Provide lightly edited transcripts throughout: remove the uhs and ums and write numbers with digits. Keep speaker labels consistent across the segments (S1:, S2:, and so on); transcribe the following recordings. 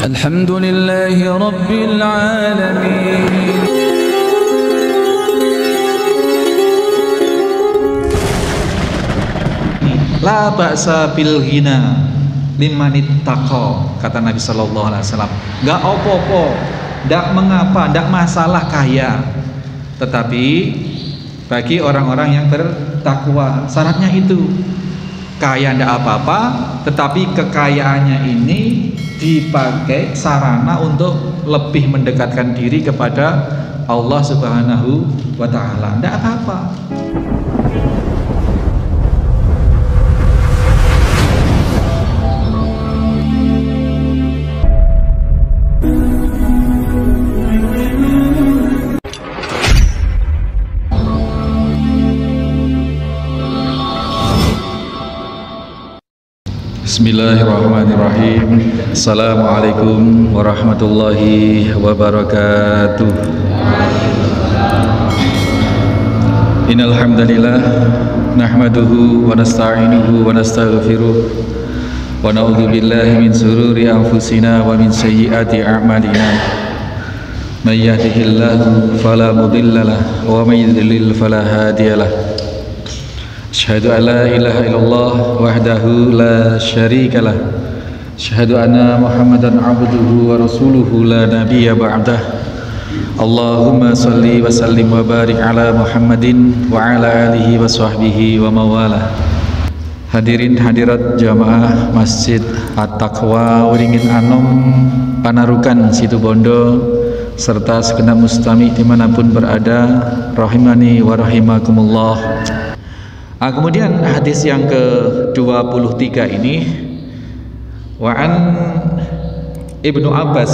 S1: Alhamdulillahi Rabbil Alamin.
S2: La ba'sa bil ghina liman ittaqa, kata Nabi sallallahu alaihi wasallam. Enggak opo-opo, enggak mengapa, enggak masalah kaya. Tetapi bagi orang-orang yang bertakwa, syaratnya itu kaya enggak apa-apa, tetapi kekayaannya ini dipakai sarana untuk lebih mendekatkan diri kepada Allah Subhanahu wa taala. Enggak apa-apa. Bismillahirrahmanirrahim. Assalamualaikum warahmatullahi wabarakatuh. Innal hamdalillah nahmaduhu wa nasta'inuhu wa nastaghfiruh wa na'udzu billahi min shururi anfusina wa min sayyiati a'malina. May yahdihillahu fala mudhillalah wa may yudlil fala hadiyalah. Asyhadu an la ilaha illallah wahdahu la syarikalah. Asyhadu anna Muhammadan abduhu wa rasuluhu la nabiyya ba'dah. Allahumma salli wa sallim wa barik ala Muhammadin wa ala alihi wa sahbihi wa mawalah. Hadirin hadirat jamaah Masjid At-Taqwa Wiringin Anom Panarukan Situbondo serta segenap mustami dimanapun berada, rahimani wa rahimakumullah. Kemudian hadis yang ke-23 ini, wa'an Ibnu Abbas.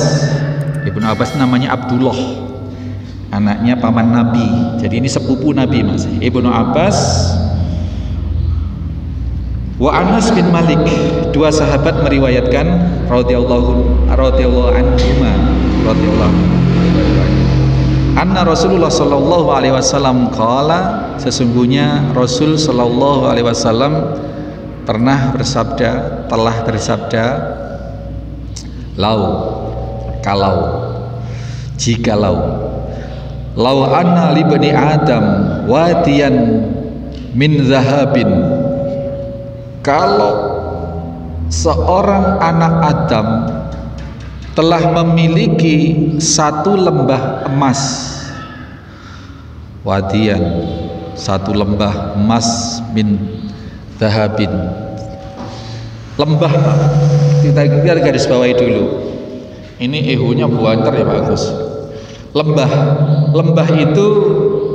S2: Ibnu Abbas namanya Abdullah, anaknya paman Nabi, jadi ini sepupu Nabi Mas. Ibnu Abbas wa Anas bin Malik, dua sahabat meriwayatkan radhiyallahu anhuma radhiyallahu anna Rasulullah sallallahu alaihi wasallam qala, sesungguhnya Rasul sallallahu alaihi wasallam telah bersabda, kalau jikalau lau anna li bani adam wadiyan min zahabin, kalau seorang anak Adam telah memiliki satu lembah emas, wadian, satu lembah emas, min zahabin, lembah, kita garis bawahi dulu, ini ehunya buanter ya Pak Agus. Lembah itu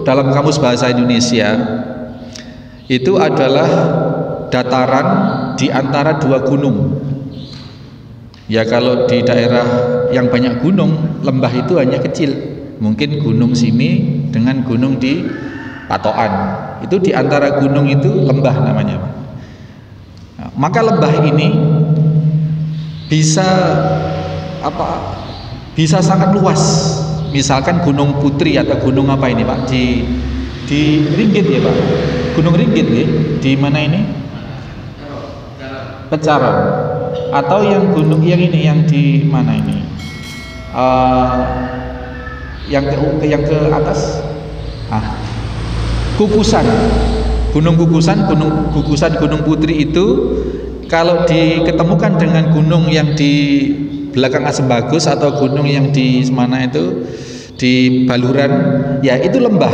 S2: dalam kamus bahasa Indonesia itu adalah dataran di antara dua gunung. Ya kalau di daerah yang banyak gunung, lembah itu hanya kecil. Mungkin gunung sini dengan gunung di patokan. Itu di antara gunung itu lembah namanya. Nah, maka lembah ini bisa bisa sangat luas. Misalkan Gunung Putri atau gunung apa ini Pak? Di Ringgit ya Pak? Gunung Ringgit ya? Di mana ini? Pecaron. Atau yang gunung yang ini, yang di mana ini, yang ke atas, Kukusan, Gunung Kukusan, Gunung Putri itu kalau diketemukan dengan gunung yang di belakang Asem Bagus atau gunung yang di mana itu di Baluran, ya itu lembah.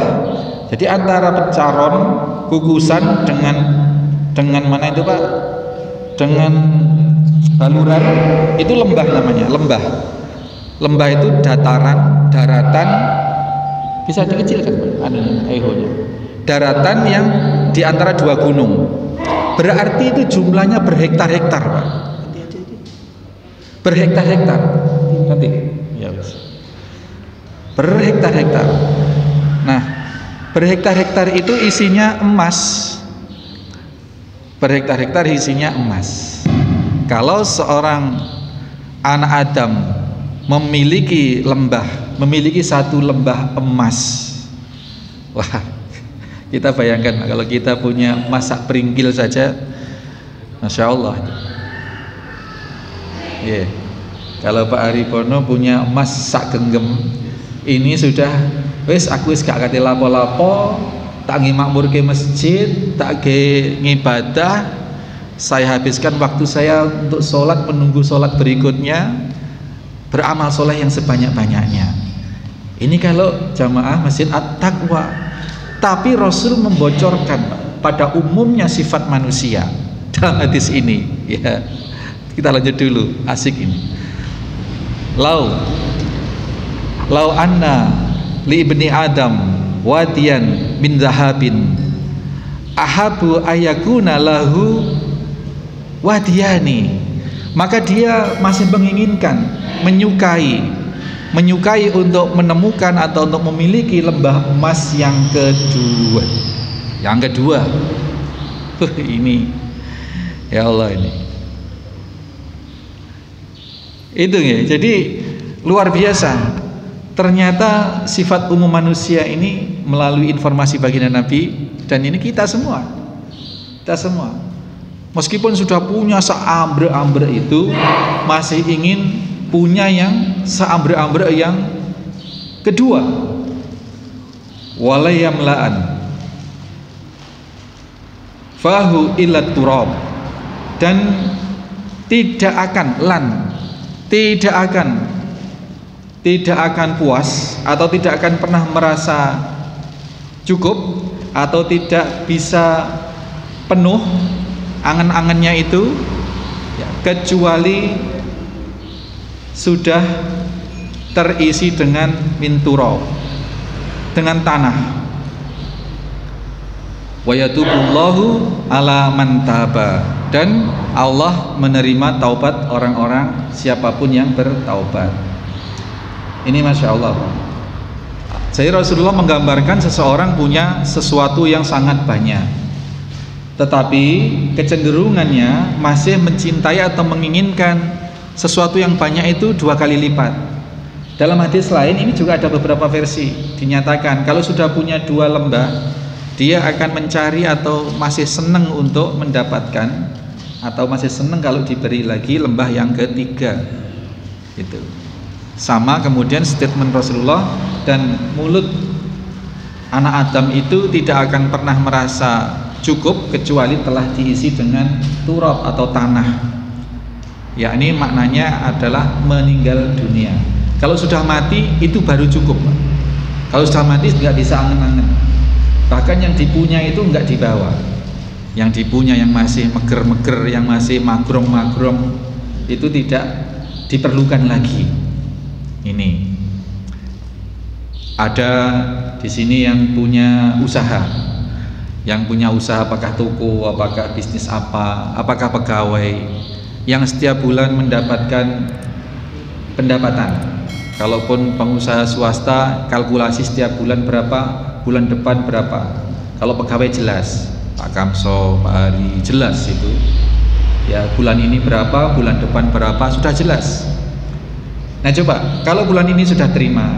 S2: Jadi antara Pecaron, Kukusan dengan mana itu Pak, dengan Baluran, itu lembah namanya, lembah itu daratan, bisa dikecilkan ehonya, daratan yang di antara dua gunung, berarti itu jumlahnya berhektar-hektar Pak, berhektar-hektar nanti ya, berhektar-hektar. Nah, berhektar-hektar itu isinya emas, berhektar-hektar isinya emas. Kalau seorang anak Adam memiliki satu lembah emas, wah, kita bayangkan kalau kita punya masak peringgil saja, Masya Allah. Yeah. Kalau Pak Aripono punya emas sak genggam, ini sudah wis aku wis gak kate lapo-lapo, tak ngimakmur ke masjid, tak ke ngibadah, saya habiskan waktu saya untuk sholat, menunggu sholat berikutnya, beramal soleh yang sebanyak-banyaknya. Ini kalau jamaah Masjid At-Taqwa. Tapi Rasul membocorkan pada umumnya sifat manusia dalam hadis ini, ya. Kita lanjut dulu, asik ini. Lau anna li ibni Adam wadiyan min zahabin ahabu ayakuna lahu wadiyani, maka dia masih menginginkan, menyukai untuk menemukan atau untuk memiliki lembah emas yang kedua. Ini ya Allah, ini itu ya. Jadi luar biasa. Ternyata sifat umum manusia ini melalui informasi baginda Nabi, dan ini kita semua. Meskipun sudah punya seambre-ambre itu, masih ingin punya yang seambre-ambre yang kedua. Walayamlaan fahu illat turab, dan tidak akan puas atau tidak akan pernah merasa cukup atau tidak bisa penuh angan-angannya itu ya, kecuali sudah terisi dengan minturab, dengan tanah. Wa yatubullahu ala man taba, dan Allah menerima taubat orang-orang siapapun yang bertaubat. Ini Masya Allah. Jadi Rasulullah menggambarkan seseorang punya sesuatu yang sangat banyak, tetapi kecenderungannya masih mencintai atau menginginkan sesuatu yang banyak itu 2 kali lipat. Dalam hadis lain ini juga ada beberapa versi, dinyatakan kalau sudah punya 2 lembah, dia akan mencari atau masih senang untuk mendapatkan, atau masih senang kalau diberi lagi lembah yang ketiga. Itu sama kemudian statement Rasulullah, dan mulut anak Adam itu tidak akan pernah merasa cukup kecuali telah diisi dengan turab atau tanah. Ya, ini maknanya adalah meninggal dunia. Kalau sudah mati itu baru cukup. Kalau sudah mati nggak bisa angen-angen. Bahkan yang dipunya itu nggak dibawa. Yang dipunya, yang masih meger-meger, yang masih magrong-magrong, itu tidak diperlukan lagi. Ini ada di sini yang punya usaha, apakah toko, apakah bisnis apa, apakah pegawai, yang setiap bulan mendapatkan pendapatan. Kalaupun pengusaha swasta, kalkulasi setiap bulan berapa, bulan depan berapa. Kalau pegawai jelas, Pak Kamso, Pak Hari, jelas itu. Ya, bulan ini berapa, bulan depan berapa, sudah jelas. Nah coba, kalau bulan ini sudah terima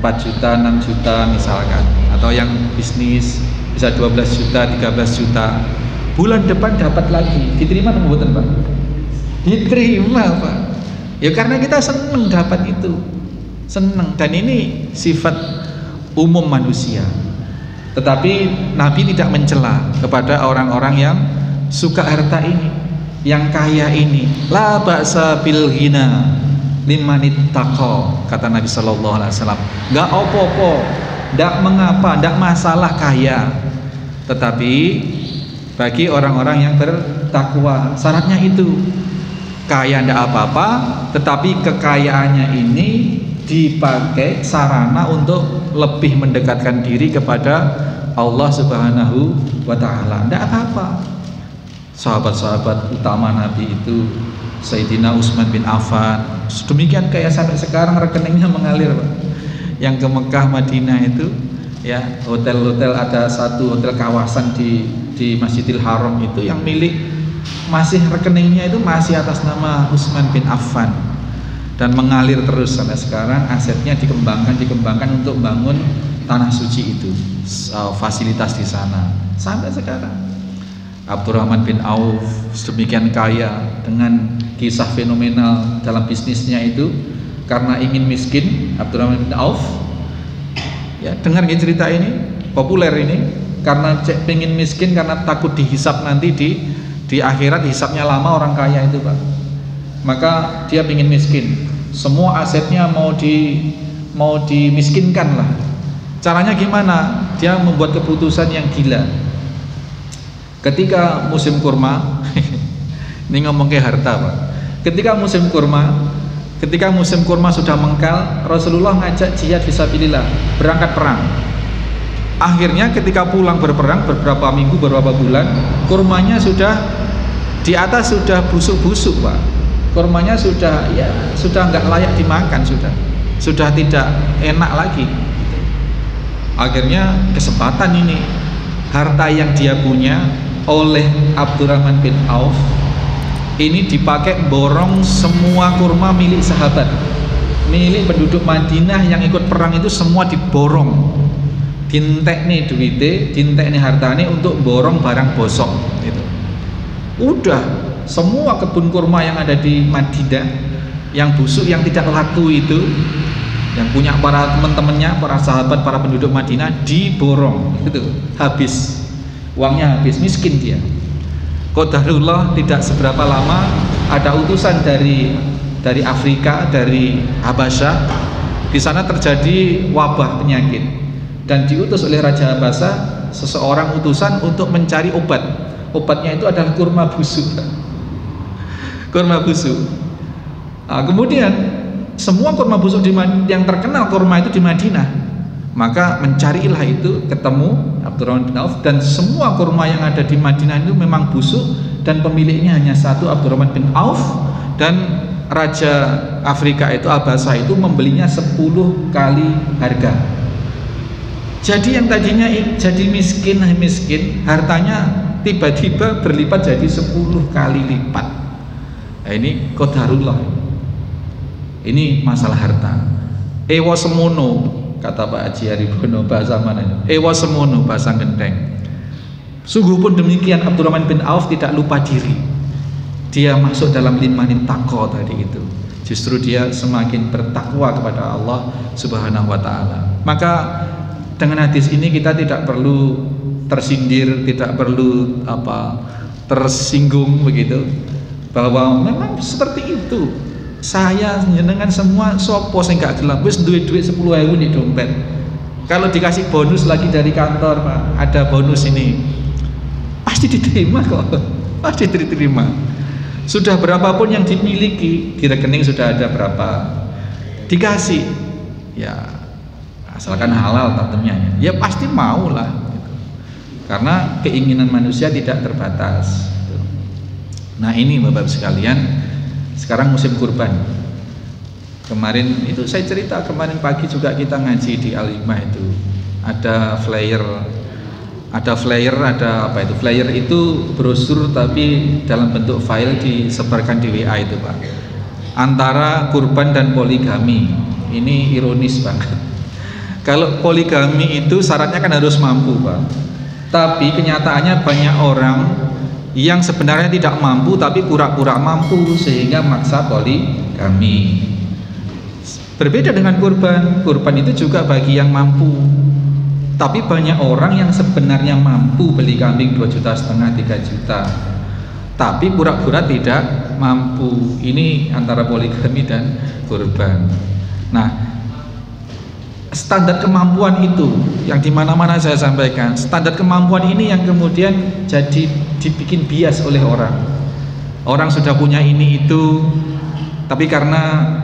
S2: 4 juta, 6 juta misalkan, atau yang bisnis bisa 12 juta, 13 juta, bulan depan dapat lagi, diterima atau bukan Pak? Diterima Pak. Ya karena kita senang dapat itu, senang, dan ini sifat umum manusia. Tetapi Nabi tidak mencela kepada orang-orang yang suka harta ini, yang kaya ini. La ba'sa bil ghina limanit taqo, kata Nabi sallallahu alaihi wasallam. Enggak opo-opo, enggak mengapa, enggak masalah kaya. Tetapi bagi orang-orang yang bertakwa, syaratnya itu kaya enggak apa-apa, tetapi kekayaannya ini dipakai sarana untuk lebih mendekatkan diri kepada Allah Subhanahu wa taala. Enggak apa-apa. Sahabat-sahabat utama Nabi itu Sayyidina Utsman bin Affan, demikian kaya sampai sekarang rekeningnya mengalir Pak. Yang ke Mekah, Madinah itu ya, hotel-hotel, ada satu hotel kawasan di Masjidil Haram itu yang milik, masih rekeningnya itu masih atas nama Utsman bin Affan, dan mengalir terus sampai sekarang. Asetnya dikembangkan untuk bangun tanah suci itu, fasilitas di sana sampai sekarang. Abdurrahman bin Auf demikian kaya, dengan kisah fenomenal dalam bisnisnya itu karena ingin miskin. Abdurrahman bin Auf, ya dengar nggih cerita ini, populer ini, karena pengen miskin karena takut dihisap nanti di akhirat, hisapnya lama orang kaya itu Pak. Maka dia pengen miskin, semua asetnya mau dimiskinkan lah. Caranya gimana? Dia membuat keputusan yang gila. Ketika musim kurma, ini ngomong ke harta Pak. Ketika musim kurma sudah mengkal, Rasulullah ngajak jihad fisabilillah, berangkat perang. Akhirnya ketika pulang berperang beberapa minggu, beberapa bulan, kurmanya sudah di atas, sudah busuk-busuk Pak. Kurmanya sudah nggak layak dimakan, sudah tidak enak lagi. Akhirnya kesempatan ini, harta yang dia punya oleh Abdurrahman bin Auf ini dipakai borong semua kurma milik sahabat, milik penduduk Madinah yang ikut perang itu, semua diborong. Dintek nih duite, dintek nih hartanya untuk borong barang bosok itu. Udah semua kebun kurma yang ada di Madinah yang busuk, yang tidak laku itu, yang punya para teman-temannya, para sahabat, para penduduk Madinah, diborong itu, habis uangnya, habis, miskin dia. Qadarullah, tidak seberapa lama ada utusan dari Afrika, dari Habasyah. Di sana terjadi wabah penyakit dan diutus oleh Raja Habasyah seseorang utusan untuk mencari obat. Obatnya itu adalah kurma busuk. Kurma busuk. Nah, kemudian semua kurma busuk yang terkenal kurma itu di Madinah. Maka mencarilah itu, ketemu Abdurrahman bin Auf, dan semua kurma yang ada di Madinah itu memang busuk dan pemiliknya hanya satu, Abdurrahman bin Auf, dan Raja Afrika itu, Habasyah itu, membelinya 10 kali harga. Jadi yang tadinya jadi miskin, hartanya tiba-tiba berlipat jadi 10 kali lipat. Nah, ini qadarullah. Ini masalah harta. Ewa semono, kata Pak Haji Haribono, bahasa mana itu? Ewa semono, bahasa Gendeng. Sungguh pun demikian, Abdurrahman bin Auf tidak lupa diri. Dia masuk dalam limanin taqwa tadi itu. Justru dia semakin bertakwa kepada Allah Subhanahu wa taala. Maka dengan hadis ini kita tidak perlu tersindir, tidak perlu tersinggung begitu, bahwa memang seperti itu. Saya jenengan semua sopo sing gak gelem wis duit 10.000 di dompet. Kalau dikasih bonus lagi dari kantor, Pak, ada bonus ini, pasti diterima kok. Pasti diterima. Sudah berapapun yang dimiliki, di rekening sudah ada berapa, dikasih. Ya, asalkan halal tentunya. Ya pasti mau lah gitu. Karena keinginan manusia tidak terbatas gitu. Nah, ini Bapak sekalian, sekarang musim kurban. Kemarin itu saya cerita, kemarin pagi juga kita ngaji di Al-Hikmah itu. Ada flyer, ada apa itu? Flyer itu brosur tapi dalam bentuk file disebarkan di WA itu, Pak. Antara kurban dan poligami. Ini ironis banget. Kalau poligami itu syaratnya kan harus mampu, Pak. Tapi kenyataannya banyak orang yang sebenarnya tidak mampu tapi pura-pura mampu sehingga maksa poligami. Berbeda dengan kurban. Kurban itu juga bagi yang mampu. Tapi banyak orang yang sebenarnya mampu beli kambing 2,5 juta, 3 juta, tapi pura-pura tidak mampu. Ini antara poligami dan kurban. Nah, standar kemampuan itu yang dimana-mana saya sampaikan. Standar kemampuan ini yang kemudian jadi dibikin bias oleh orang. Orang sudah punya ini itu, tapi karena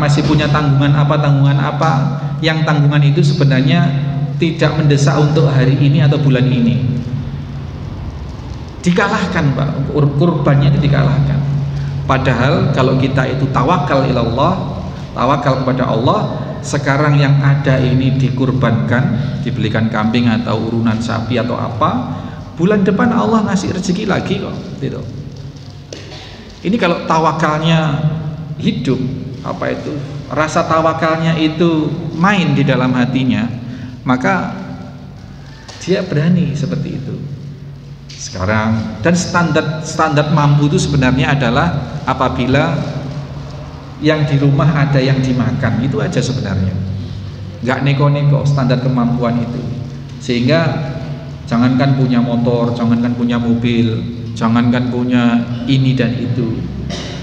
S2: masih punya tanggungan apa, yang tanggungan itu sebenarnya tidak mendesak untuk hari ini atau bulan ini, dikalahkan, Pak. Kurbannya itu dikalahkan. Padahal kalau kita itu tawakal ilallah, tawakal kepada Allah, sekarang yang ada ini dikurbankan, dibelikan kambing atau urunan sapi atau apa, bulan depan Allah ngasih rezeki lagi kok gitu. Ini kalau tawakalnya hidup, apa itu, rasa tawakalnya itu main di dalam hatinya, maka dia berani seperti itu. Sekarang, dan standar mampu itu sebenarnya adalah apabila yang di rumah ada yang dimakan, itu aja sebenarnya. Nggak neko-neko standar kemampuan itu. Sehingga jangankan punya motor, jangankan punya mobil, jangankan punya ini dan itu.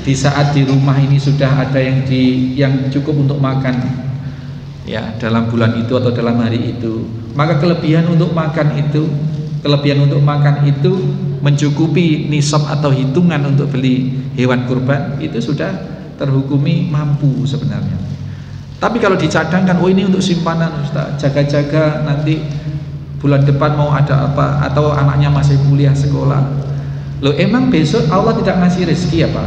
S2: Di saat di rumah ini sudah ada yang cukup untuk makan, ya, dalam bulan itu atau dalam hari itu, maka kelebihan untuk makan itu mencukupi nisab atau hitungan untuk beli hewan kurban, itu sudah terhukumi mampu sebenarnya. Tapi kalau dicadangkan, oh ini untuk simpanan Ustaz, jaga-jaga nanti bulan depan mau ada apa, atau anaknya masih kuliah sekolah. Loh, emang besok Allah tidak ngasih rezeki apa?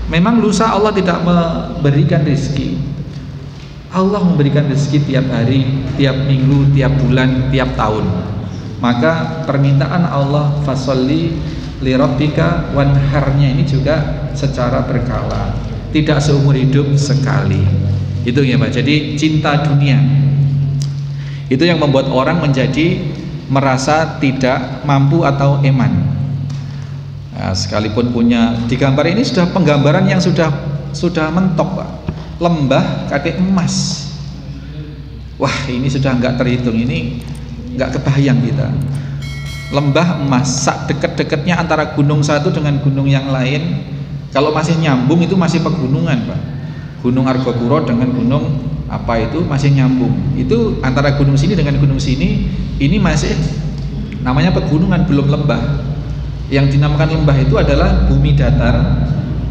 S2: Memang lusa Allah tidak memberikan rezeki. Allah memberikan rezeki tiap hari, tiap minggu, tiap bulan, tiap tahun. Maka permintaan Allah fasolli li rabbika wanharnya ini juga secara berkala, tidak seumur hidup sekali. Itu ya Pak. Jadi cinta dunia itu yang membuat orang menjadi merasa tidak mampu atau eman. Nah, sekalipun punya, di gambar ini sudah penggambaran yang sudah mentok Pak. Lembah kadek emas. Wah, ini sudah nggak terhitung, ini nggak kebayang kita. Lembah emas, sak deket-deketnya antara gunung satu dengan gunung yang lain. Kalau masih nyambung itu masih pegunungan Pak. Gunung Argopuro dengan gunung apa itu masih nyambung. Itu antara gunung sini dengan gunung sini, ini masih namanya pegunungan, belum lembah. Yang dinamakan lembah itu adalah bumi datar,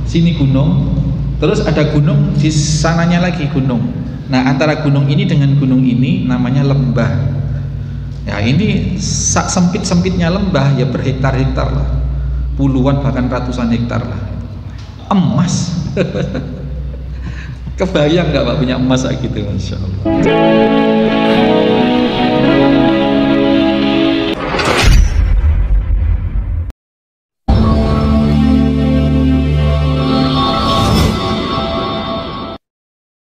S2: sini gunung, terus ada gunung di sananya lagi gunung. Nah, antara gunung ini dengan gunung ini namanya lembah. Ya, ini sempit-sempitnya lembah ya berhektar-hektar lah, puluhan bahkan ratusan hektar lah. Emas. Kebayang nggak Pak punya emas kayak gitu, Masya Allah.